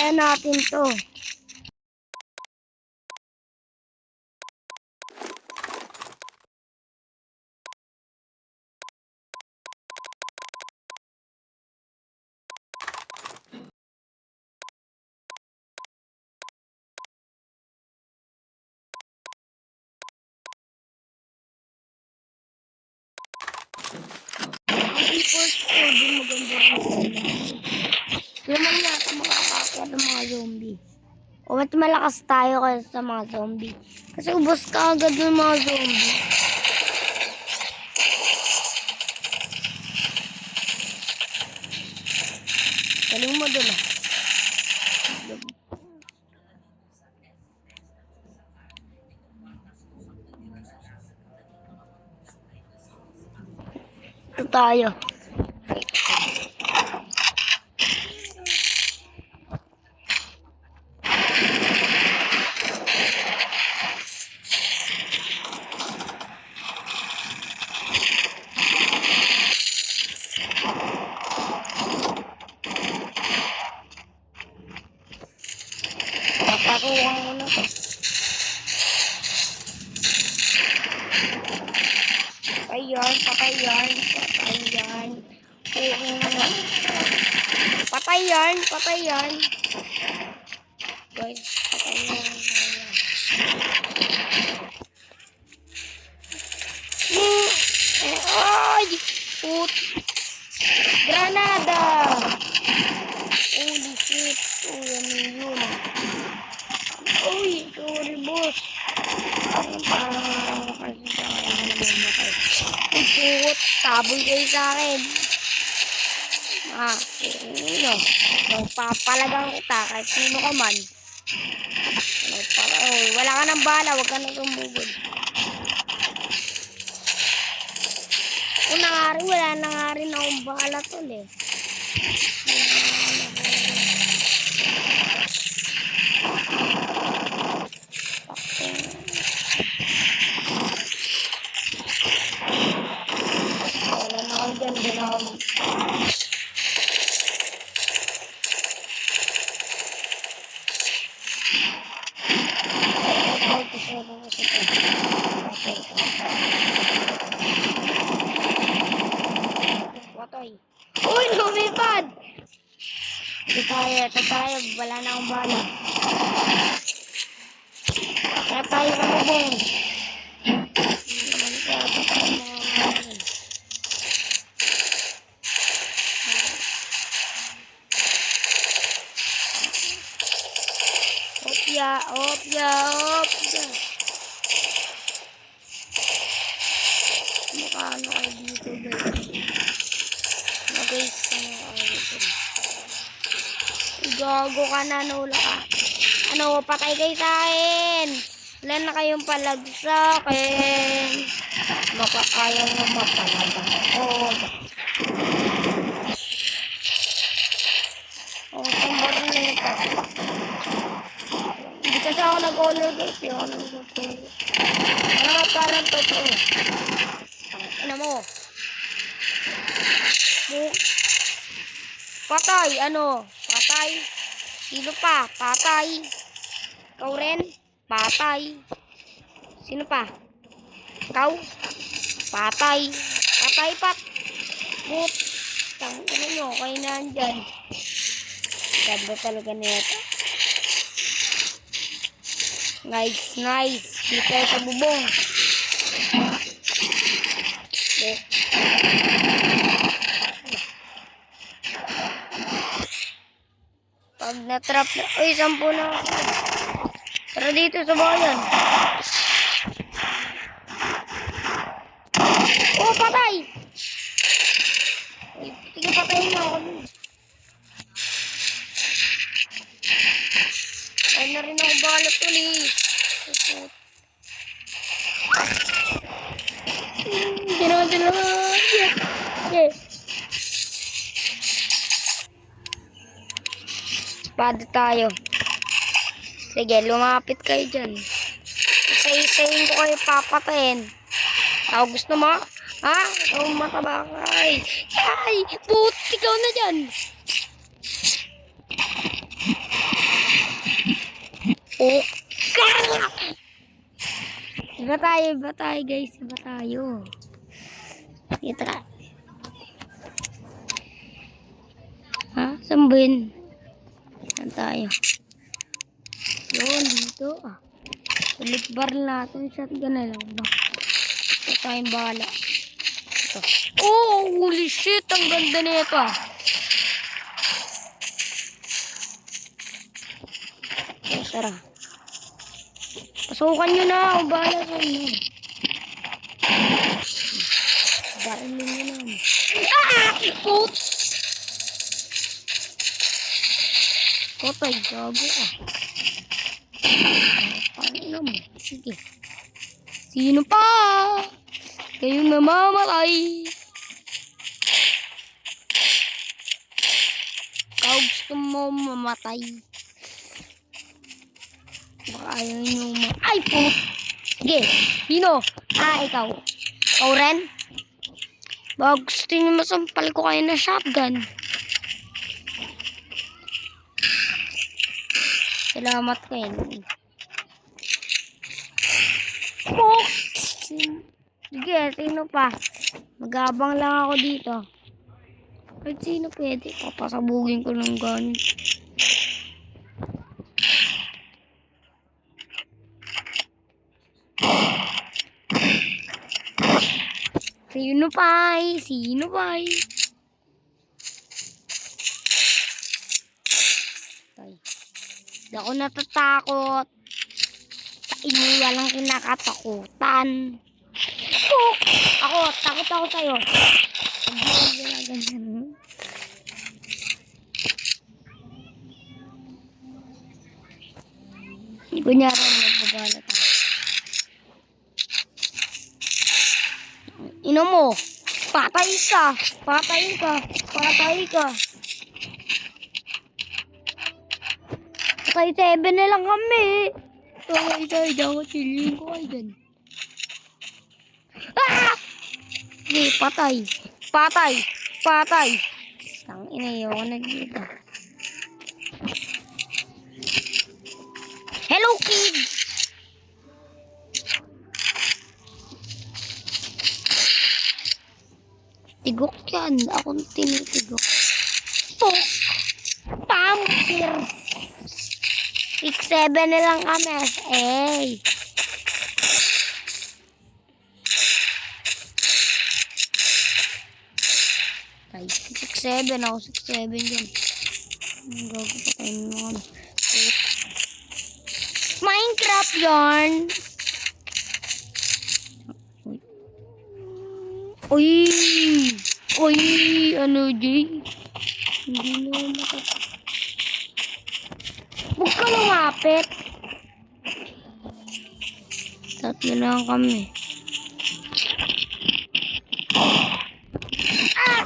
Kaya natin to. First ko, di maganda rin. Di naman yata makakakita ng mga zombie. O ba't malakas tayo kasi sa mga zombie? Kasi ubos ka agad ng mga zombie. Galing mo doon ah. Ito tayo. Papakuha mo na to. Patay yan. Patay yan. Guys, patay yan. Ay! Put! Granada! Holy shit! Ano yun? Uy! Sorry, boss. Put! Taboy kayo sa akin. Papalagang kita kahit sino ka man. Wala ka ng bala, huwag ka nang tumugod. Wala na nga rin akong bala tol eh. Wala na ako dyan, din ako. Uy, lumipad! Ito tayo, wala na akong bala. Kaya tayo kumubong. Opya. Mukhaano kayo dito guys. Gago ka na, nula ka. Patay kayo sa akin. Wala na kayong palagsakin. Makakaya mo mapalagang. Tambor na ito. Hindi kasi ako nag-honor guys. Parang totoo. Ano mo? Patay. Patay. Sino pa? Patay. Ikaw rin? Patay. Sino pa? Ikaw? Patay. Patay pat. But. Tangin nyo. Kayo na andyan. Ganda talaga nito. Nice. Dito sa bubong. Pag na-trap na, 10 na ako. Tara dito sa bayan. Patay! Sige, patayin mo ako. Ay na rin ako balot ulit. Dalawa. Yeah. Espada tayo. Sige, lumapit kayo dyan. Isa-isayin ko kayo papatayin. Gusto mo? Ha? Mataba ka. Ay! Puti, ikaw na dyan. Oh. Iba tayo guys. Iba tayo. Ito ka. Ha? Saan ba yun? Saan tayo? Yun, dito. Ulit barrel natin. Shotgun na lang ba? Ito tayong bahala. Ito. Oh, holy shit. Ang ganda nito ah. Okay, tara. Pasukan nyo na. O bahala sa inyo. Barilin nyo lang. Ah! Put! Kotay, gago ah. Paano mo? Sige. Sino pa? Kayong namamatay. Ikaw gusto mo mamatay. Baka ayaw nyo ay po. Sige. Sino? Ikaw. Ikaw rin? Baka gusto nyo masampal ko kayo na shotgun. Salamat kayo. Sige, sino pa? Magabang lang ako dito. Kahit sino pwede. Papasabugin ko ng ganit. Sino pa? Sino pa? Hindi ako natatakot. Sa inyo walang kinakatakutan. Ako, takot ako sa'yo. Hindi ko niya rin magbabala tayo. Ino mo, patay ka. Patay ka. Patay ka. Patay 7 na lang kami. Patay, dapat silin ko kayo dyan. Ah! Hindi, patay. Patay. Patay. Ang inayo ko nagdito. Hello, kids! Tigok yan. Akong tinitigok. Pok! Pampir! 6-7 na lang kami. Ay! Ay, 6-7 ako. 6-7 dyan. Ang gago pa tayo naman. Minecraft yarn! Uy! Uy! Ano, Jay? Hindi na makatak. Huwag ka lumapit. Tatlo lang kami. Ah!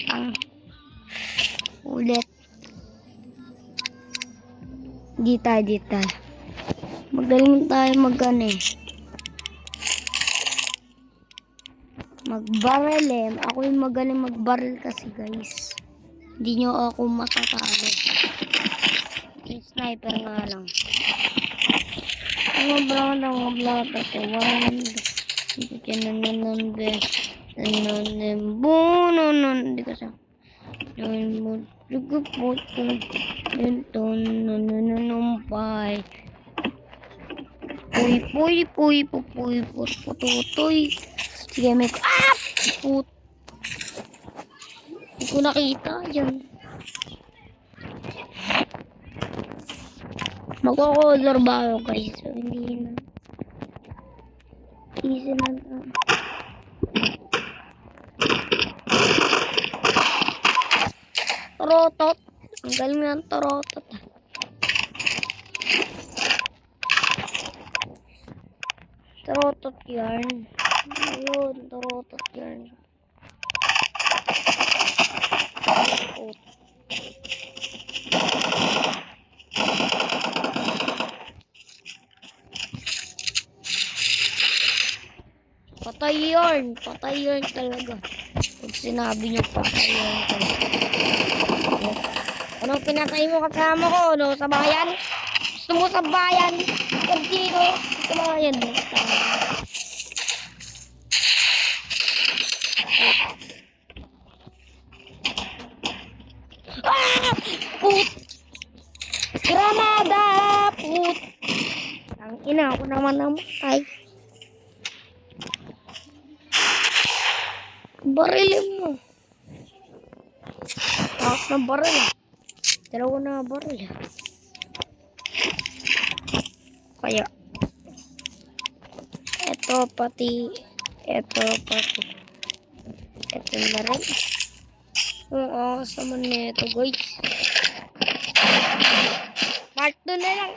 Ah! Ulit. Di tayo. Magaling tayo mag-ano eh. Mag-barrel eh. Ako yung magaling mag-barrel kasi guys. Hindi nyo ako matatalo. Yung sniper nga lang. Ang mabrang lang mablata ko. Hindi ka nanononbe. Hindi ka sa. Nagpupot ko. Ito nanononumpay. Puy, pututoy. Sige, may ko. Ah! Put. Hindi ko nakita. Yan. Magko-color ba ako guys? So, hindi na. Easy na na. Torotot. Ang galing ng torotot. Torotot yarn. Ayun, torotot yarn. Patay yarn talaga. Pag sinabi niyo patay yarn talaga. Ano pinatay mo kasama ko, no? Sa bayan. Gusto mo sa bayan. Huwag dito. Sa bayan. Ah! Put! Granada! Put! Ang ina ako naman namatay. Barilin mo. Takot na baril. Dalawa na baril. Kaya. Ito pati. Ito na rin. Ang akas naman nito guys. Part 2 na lang.